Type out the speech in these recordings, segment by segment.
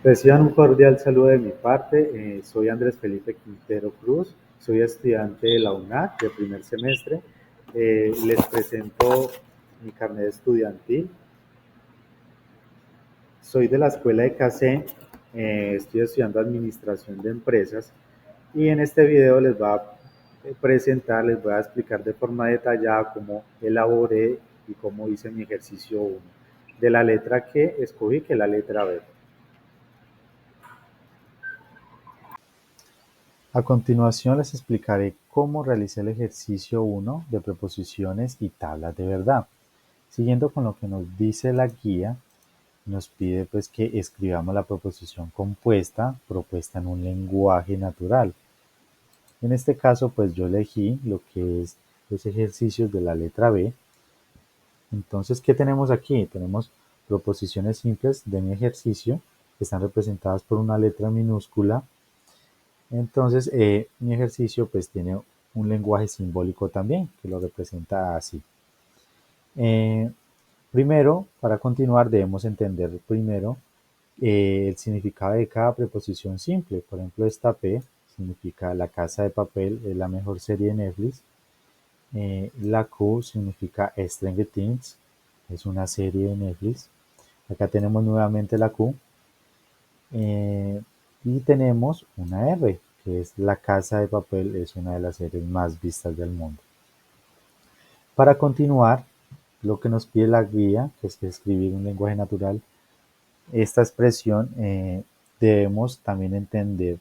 Reciban un cordial saludo de mi parte. Soy Andrés Felipe Quintero Cruz, soy estudiante de la UNAC de primer semestre. Les presento mi carnet estudiantil. Soy de la escuela de CACE, estoy estudiando administración de empresas y en este video les voy a presentar, les voy a explicar de forma detallada cómo elaboré y cómo hice mi ejercicio 1 de la letra que escogí, que es la letra B. A continuación les explicaré cómo realicé el ejercicio 1 de preposiciones y tablas de verdad. Siguiendo con lo que nos dice la guía, nos pide pues que escribamos la proposición compuesta propuesta en un lenguaje natural. En este caso pues yo elegí lo que es los ejercicios de la letra B. Entonces, ¿qué tenemos aquí? Tenemos proposiciones simples de mi ejercicio que están representadas por una letra minúscula. Entonces, mi ejercicio pues tiene un lenguaje simbólico también, que lo representa así. Eh, Primero, para continuar, debemos entender primero el significado de cada preposición simple. Por ejemplo, esta P significa La Casa de Papel es la mejor serie de Netflix. La Q significa Stranger Things, es una serie de Netflix. Acá tenemos nuevamente la Q. Y tenemos una R, que es La Casa de Papel, es una de las series más vistas del mundo. Para continuar, lo que nos pide la guía, que es escribir un lenguaje natural, esta expresión debemos también entender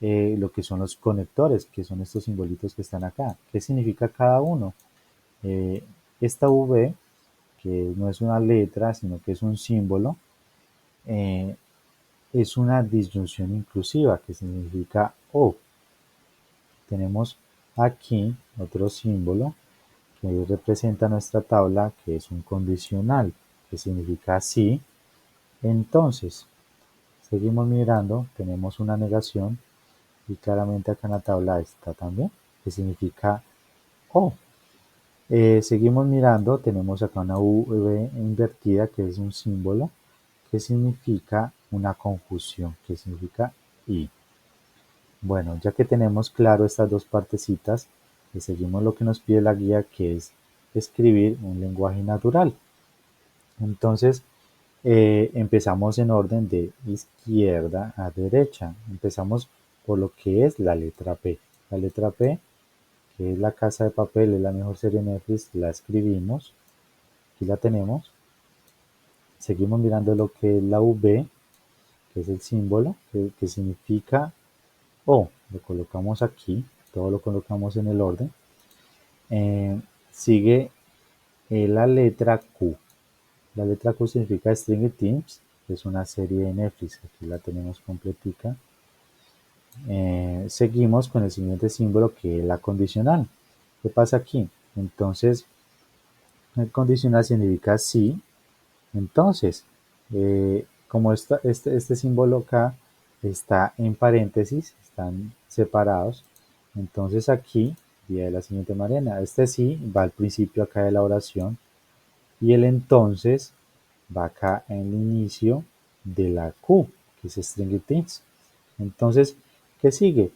lo que son los conectores, que son estos simbolitos que están acá. ¿Qué significa cada uno? Eh, esta V, que no es una letra, sino que es un símbolo, eh, es una disyunción inclusiva, que significa O. Tenemos aquí otro símbolo que representa nuestra tabla, que es un condicional, que significa sí. Entonces, seguimos mirando, tenemos una negación y claramente acá en la tabla está también, que significa O. Seguimos mirando, tenemos acá una V invertida, que es un símbolo que significa una conjunción, que significa y. Bueno, ya que tenemos claro estas dos partecitas, le seguimos lo que nos pide la guía, que es escribir un lenguaje natural. Entonces, empezamos en orden de izquierda a derecha. Empezamos por lo que es la letra P. La letra P, que es La Casa de Papel, es la mejor serie de Netflix, la escribimos. Aquí la tenemos. Seguimos mirando lo que es la V, que es el símbolo, que significa O. Lo colocamos aquí, todo lo colocamos en el orden. Eh, Sigue la letra Q. La letra Q significa Stranger Things, que es una serie de Netflix. Aquí la tenemos completica. Seguimos con el siguiente símbolo, que es la condicional. ¿Qué pasa aquí? Entonces, el condicional significa sí. Entonces, como este símbolo acá está en paréntesis, están separados, entonces aquí diría de la siguiente manera: este sí va al principio acá de la oración y el entonces va acá en el inicio de la Q, que es Stranger Things. Entonces, ¿qué sigue?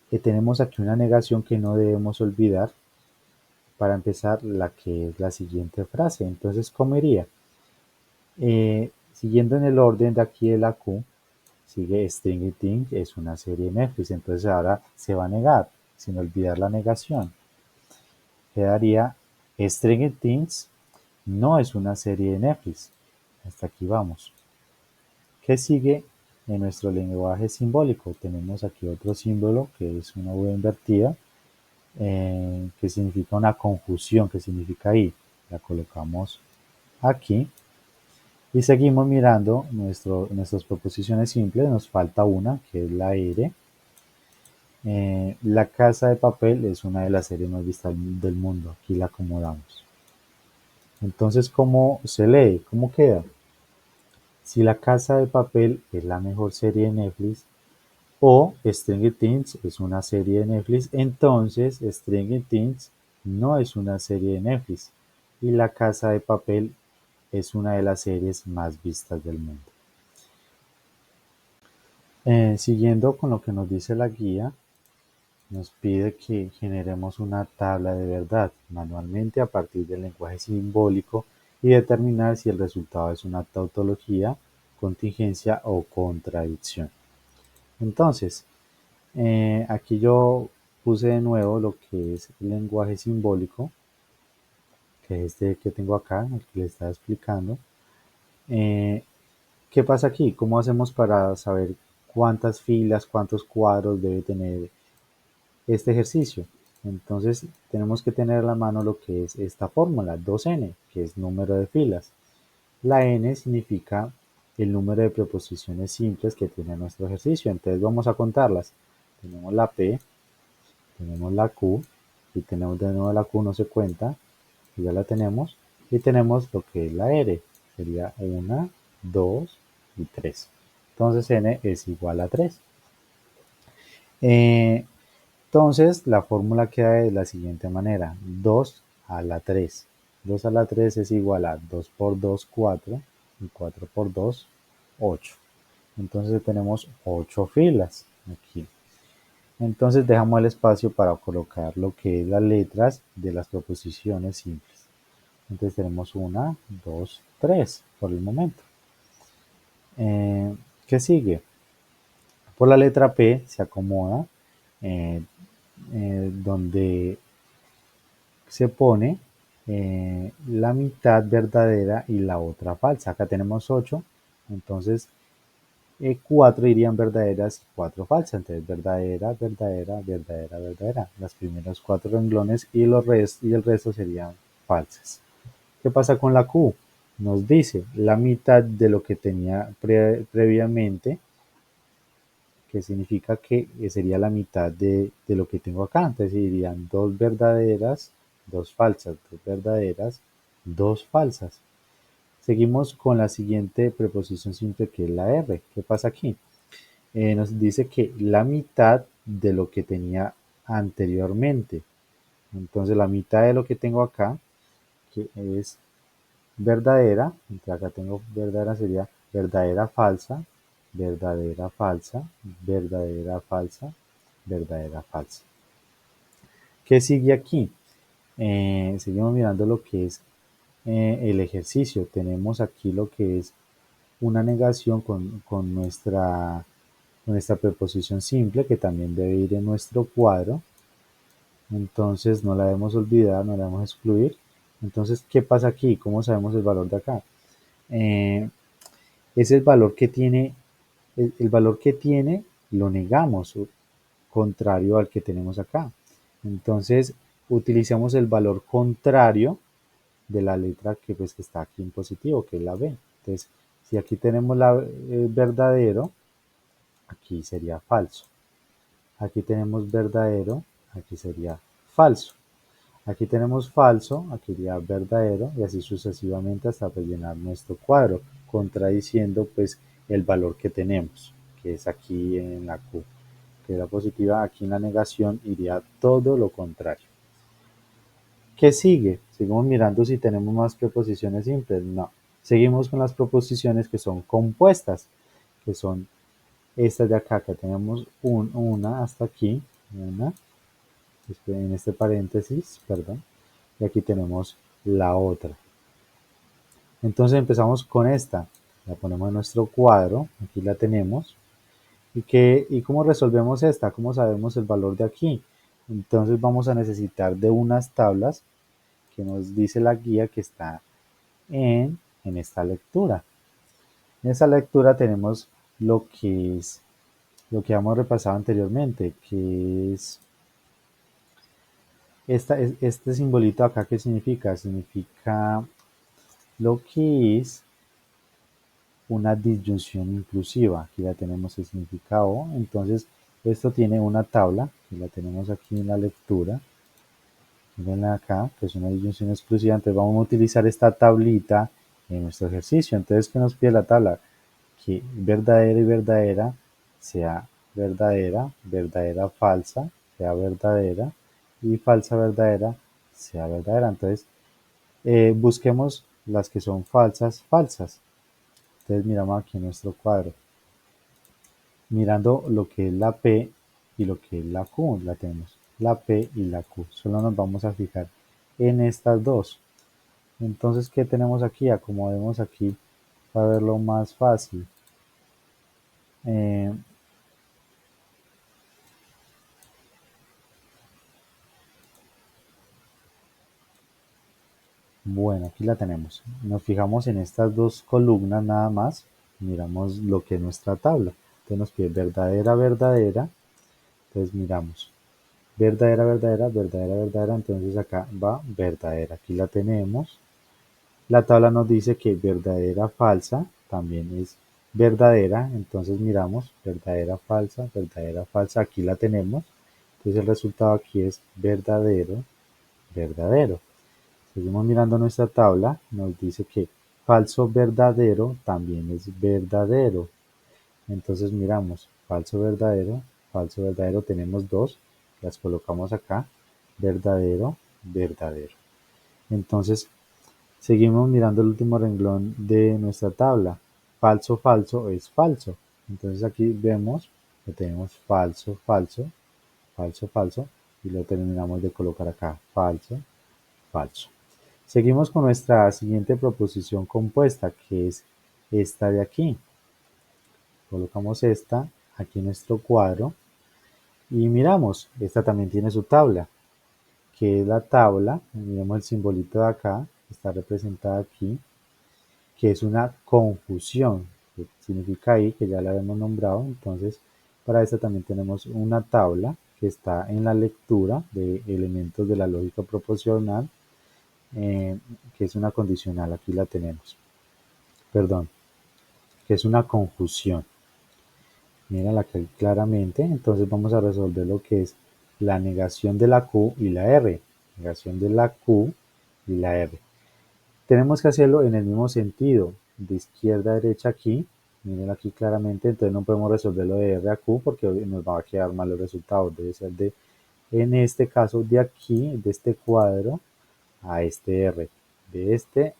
Que tenemos aquí una negación que no debemos olvidar para empezar la que es la siguiente frase. Entonces, ¿cómo iría? Siguiendo en el orden de aquí de la Q, sigue Stranger Things, es una serie de Netflix, entonces ahora se va a negar, sin olvidar la negación. Quedaría Stranger Things no es una serie de Netflix. Hasta aquí vamos. ¿Qué sigue en nuestro lenguaje simbólico? Tenemos aquí otro símbolo que es una V invertida, que significa una conjunción, que significa y. La colocamos aquí. Y seguimos mirando nuestras proposiciones simples, nos falta una, que es la R. La Casa de Papel es una de las series más vistas del mundo, aquí la acomodamos. Entonces, ¿cómo se lee? ¿Cómo queda? Si La Casa de Papel es la mejor serie de Netflix o Stranger Things es una serie de Netflix, entonces Stranger Things no es una serie de Netflix y La Casa de Papel es una de las series más vistas del mundo. Siguiendo con lo que nos dice la guía, nos pide que generemos una tabla de verdad manualmente a partir del lenguaje simbólico y determinar si el resultado es una tautología, contingencia o contradicción. Entonces, aquí yo puse de nuevo lo que es el lenguaje simbólico, que es este que tengo acá, el que le estaba explicando. Eh, ¿Qué pasa aquí? ¿Cómo hacemos para saber cuántas filas, cuántos cuadros debe tener este ejercicio? Entonces tenemos que tener a la mano lo que es esta fórmula, 2n, que es número de filas. La n significa el número de preposiciones simples que tiene nuestro ejercicio. Entonces vamos a contarlas. Tenemos la p, tenemos la q, y tenemos de nuevo la q, no se cuenta, y ya la tenemos. Y tenemos lo que es la r, sería 1, 2 y 3. Entonces n es igual a 3. Entonces la fórmula queda de la siguiente manera: 2 a la 3. 2 a la 3 es igual a 2 por 2, 4, y 4 por 2, 8. Entonces tenemos 8 filas aquí. Entonces dejamos el espacio para colocar lo que es las letras de las proposiciones simples. Entonces tenemos 1, 2, 3 por el momento. ¿Qué sigue? Por la letra P se acomoda eh, donde se pone la mitad verdadera y la otra falsa. Acá tenemos 8, entonces 4 irían verdaderas y 4 falsas. Entonces verdadera, verdadera, verdadera, verdadera. Las primeras 4 renglones y el resto serían falsas. ¿Qué pasa con la Q? Nos dice la mitad de lo que tenía previamente, que significa que sería la mitad de lo que tengo acá. Entonces irían 2 verdaderas, 2 falsas, 2 verdaderas, 2 falsas. Seguimos con la siguiente preposición simple, que es la R. ¿Qué pasa aquí? Nos dice que la mitad de lo que tenía anteriormente. Entonces la mitad de lo que tengo acá, que es verdadera, entonces acá tengo verdadera, sería verdadera falsa, verdadera falsa, verdadera falsa, verdadera falsa. ¿Qué sigue aquí? Seguimos mirando lo que es el ejercicio. Tenemos aquí lo que es una negación con nuestra preposición simple, que también debe ir en nuestro cuadro. Entonces no la debemos olvidar, no la debemos excluir. Entonces, ¿qué pasa aquí? ¿Cómo sabemos el valor de acá? Es el valor que tiene, el valor que tiene lo negamos, contrario al que tenemos acá. Entonces, utilizamos el valor contrario de la letra que, pues, que está aquí en positivo, que es la B. Entonces, si aquí tenemos la verdadero, aquí sería falso. Aquí tenemos verdadero, aquí sería falso. Aquí tenemos falso, aquí iría verdadero, y así sucesivamente hasta rellenar nuestro cuadro, contradiciendo pues el valor que tenemos, que es aquí en la Q, que era positiva. Aquí en la negación iría todo lo contrario. ¿Qué sigue? Seguimos mirando si tenemos más preposiciones simples. No. Seguimos con las proposiciones que son compuestas, que son estas de acá, que tenemos una hasta aquí, una, en este paréntesis, perdón, y aquí tenemos la otra. Entonces empezamos con esta, la ponemos en nuestro cuadro, aquí la tenemos. ¿Y cómo resolvemos esta? ¿Cómo sabemos el valor de aquí? Entonces vamos a necesitar de unas tablas que nos dice la guía que está en esta lectura. En esta lectura tenemos lo que es lo que hemos repasado anteriormente, que es este simbolito acá. ¿Qué significa? Significa lo que es una disyunción inclusiva. Aquí la tenemos el significado. Entonces, esto tiene una tabla, que la tenemos aquí en la lectura. Miren acá, que es una disyunción exclusiva. Entonces, vamos a utilizar esta tablita en nuestro ejercicio. Entonces, ¿qué nos pide la tabla? Que verdadera y verdadera sea verdadera, verdadera falsa sea verdadera, y falsa verdadera sea verdadera. Entonces, busquemos las que son falsas, falsas. Entonces miramos aquí en nuestro cuadro. mirando lo que es la P y lo que es la Q. La tenemos la P y la Q. Solo nos vamos a fijar en estas dos. Entonces, ¿qué tenemos aquí? Acomodemos aquí para verlo más fácil. Eh, bueno, aquí la tenemos. Nos fijamos en estas dos columnas nada más. Miramos lo que es nuestra tabla. Entonces nos pide verdadera, verdadera. Entonces miramos. Verdadera, verdadera, verdadera, verdadera. Entonces acá va verdadera. Aquí la tenemos. La tabla nos dice que verdadera, falsa también es verdadera. Entonces miramos verdadera, falsa, verdadera, falsa. Aquí la tenemos. Entonces el resultado aquí es verdadero, verdadero. Seguimos mirando nuestra tabla. Nos dice que falso, verdadero también es verdadero. Entonces miramos falso, verdadero. Tenemos dos. Las colocamos acá. Verdadero, verdadero. Entonces seguimos mirando el último renglón de nuestra tabla. Falso, falso es falso. Entonces aquí vemos que tenemos falso, falso, falso, falso. Y lo terminamos de colocar acá. Falso, falso. Seguimos con nuestra siguiente proposición compuesta, que es esta de aquí. Colocamos esta aquí en nuestro cuadro y miramos, esta también tiene su tabla, que es la tabla, miremos el simbolito de acá, está representada aquí, que es una conjunción, que significa ahí que ya la hemos nombrado. Entonces para esta también tenemos una tabla que está en la lectura de elementos de la lógica proposicional, eh, que es una condicional, aquí la tenemos, perdón, que es una conjunción. Mírala aquí claramente. Entonces vamos a resolver lo que es la negación de la Q y la R. Negación de la Q y la R. Tenemos que hacerlo en el mismo sentido, de izquierda a derecha aquí. Mírenlo aquí claramente. Entonces no podemos resolverlo de R a Q porque nos va a quedar mal el resultado. Debe ser de, en este caso, de aquí, de este cuadro a este R. De este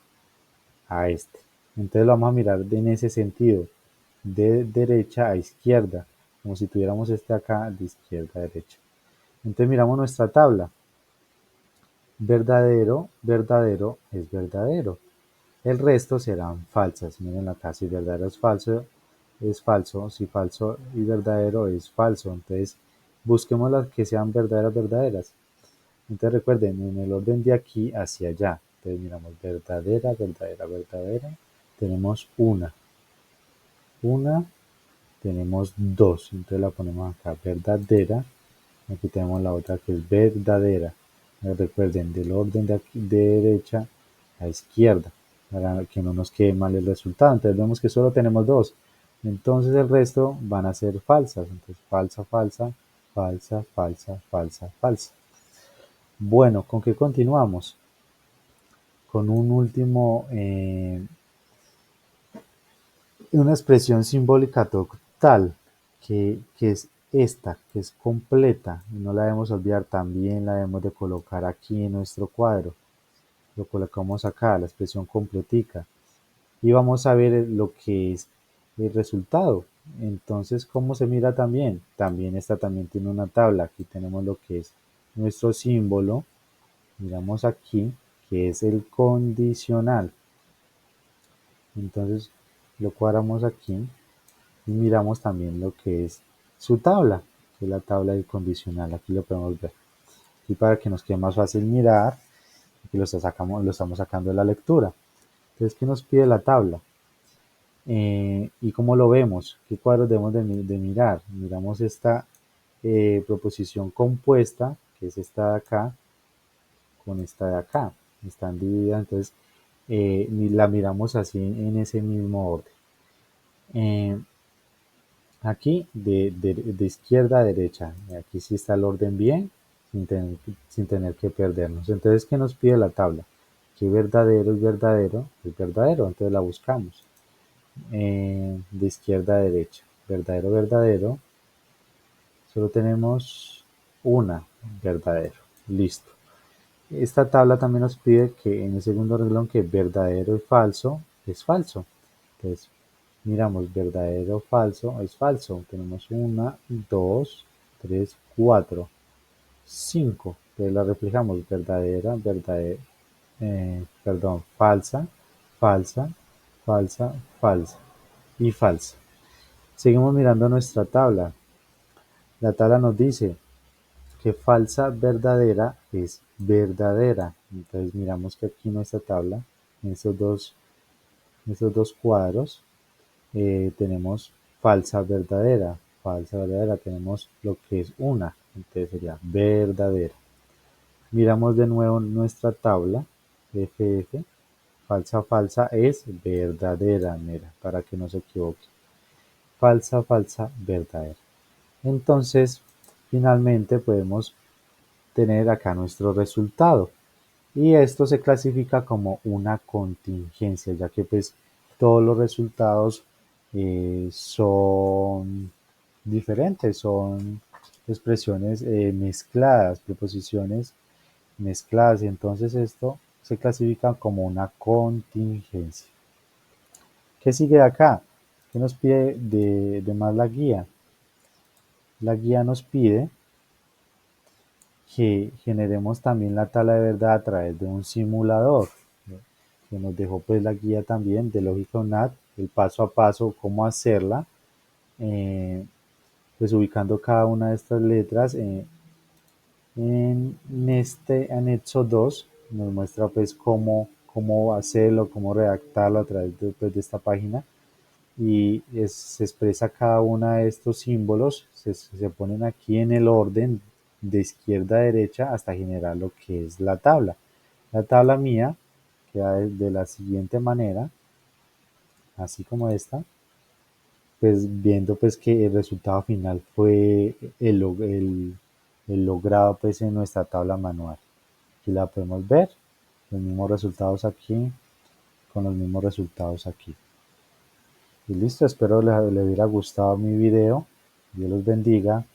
a este. Entonces lo vamos a mirar en ese sentido, de derecha a izquierda, como si tuviéramos este acá de izquierda a derecha. Entonces miramos nuestra tabla. Verdadero, verdadero es verdadero. El resto serán falsas. Miren acá, si verdadero es falso, si falso y verdadero es falso. Entonces busquemos las que sean verdaderas, verdaderas. Entonces recuerden, en el orden de aquí hacia allá. Entonces miramos verdadera, verdadera, verdadera. Tenemos una, tenemos dos. Entonces la ponemos acá, verdadera. Aquí tenemos la otra que es verdadera. Recuerden, del orden de, aquí, de derecha a izquierda, para que no nos quede mal el resultado. Entonces vemos que solo tenemos dos. Entonces el resto van a ser falsas. Entonces falsa, falsa, falsa, falsa, falsa, falsa. Bueno, ¿con qué continuamos? Con un último, una expresión simbólica total, que es esta, que es completa, y no la debemos olvidar, también la debemos de colocar aquí en nuestro cuadro. Lo colocamos acá, la expresión completica, y vamos a ver lo que es el resultado. Entonces, ¿cómo se mira también? También esta también tiene una tabla. Aquí tenemos lo que es nuestro símbolo. Miramos aquí, que es el condicional. Entonces, lo cuadramos aquí y miramos también lo que es su tabla, que es la tabla del condicional. Aquí lo podemos ver. Y para que nos quede más fácil mirar, aquí lo estamos sacando de la lectura. Entonces, ¿qué nos pide la tabla? ¿Y cómo lo vemos? ¿Qué cuadros debemos de mirar? Miramos esta proposición compuesta, que es esta de acá, con esta de acá. Están divididas, entonces la miramos así en ese mismo orden. Eh, Aquí de izquierda a derecha. Aquí sí está el orden bien, sin tener que perdernos. Entonces, ¿qué nos pide la tabla? Que verdadero es verdadero, es verdadero. Entonces la buscamos. De izquierda a derecha. Verdadero, verdadero. Solo tenemos una verdadero. Listo. Esta tabla también nos pide que en el segundo renglón que verdadero y falso es falso. Entonces, miramos verdadero o falso, es falso. Tenemos 1, 2, 3, 4, 5. Entonces la reflejamos verdadera, verdadera, perdón, falsa, falsa, falsa, falsa y falsa. Seguimos mirando nuestra tabla. La tabla nos dice que falsa verdadera es verdadera. Entonces miramos que aquí en nuestra tabla, en estos dos cuadros, tenemos falsa verdadera. Falsa verdadera tenemos lo que es una. Entonces sería verdadera. Miramos de nuevo nuestra tabla. FF. Falsa falsa es verdadera. Mira, para que no se equivoque. Falsa falsa verdadera. Entonces, finalmente podemos tener acá nuestro resultado. Y esto se clasifica como una contingencia, ya que pues todos los resultados son diferentes, son expresiones mezcladas, preposiciones mezcladas. Y entonces esto se clasifica como una contingencia. ¿Qué sigue de acá? ¿Qué nos pide de más la guía? La guía nos pide que generemos también la tabla de verdad a través de un simulador, ¿no? Que nos dejó pues la guía también de lógica UNAD, el paso a paso, cómo hacerla, eh, pues ubicando cada una de estas letras. En este anexo 2 nos muestra pues cómo hacerlo, cómo redactarlo a través de, pues, de esta página y se expresa cada uno de estos símbolos, se ponen aquí en el orden de izquierda a derecha hasta generar lo que es la tabla. La tabla mía queda de la siguiente manera, así como esta, pues viendo pues que el resultado final fue el logrado pues en nuestra tabla manual. Aquí la podemos ver, los mismos resultados aquí, con los mismos resultados aquí. Y listo, espero les hubiera gustado mi video. Dios los bendiga.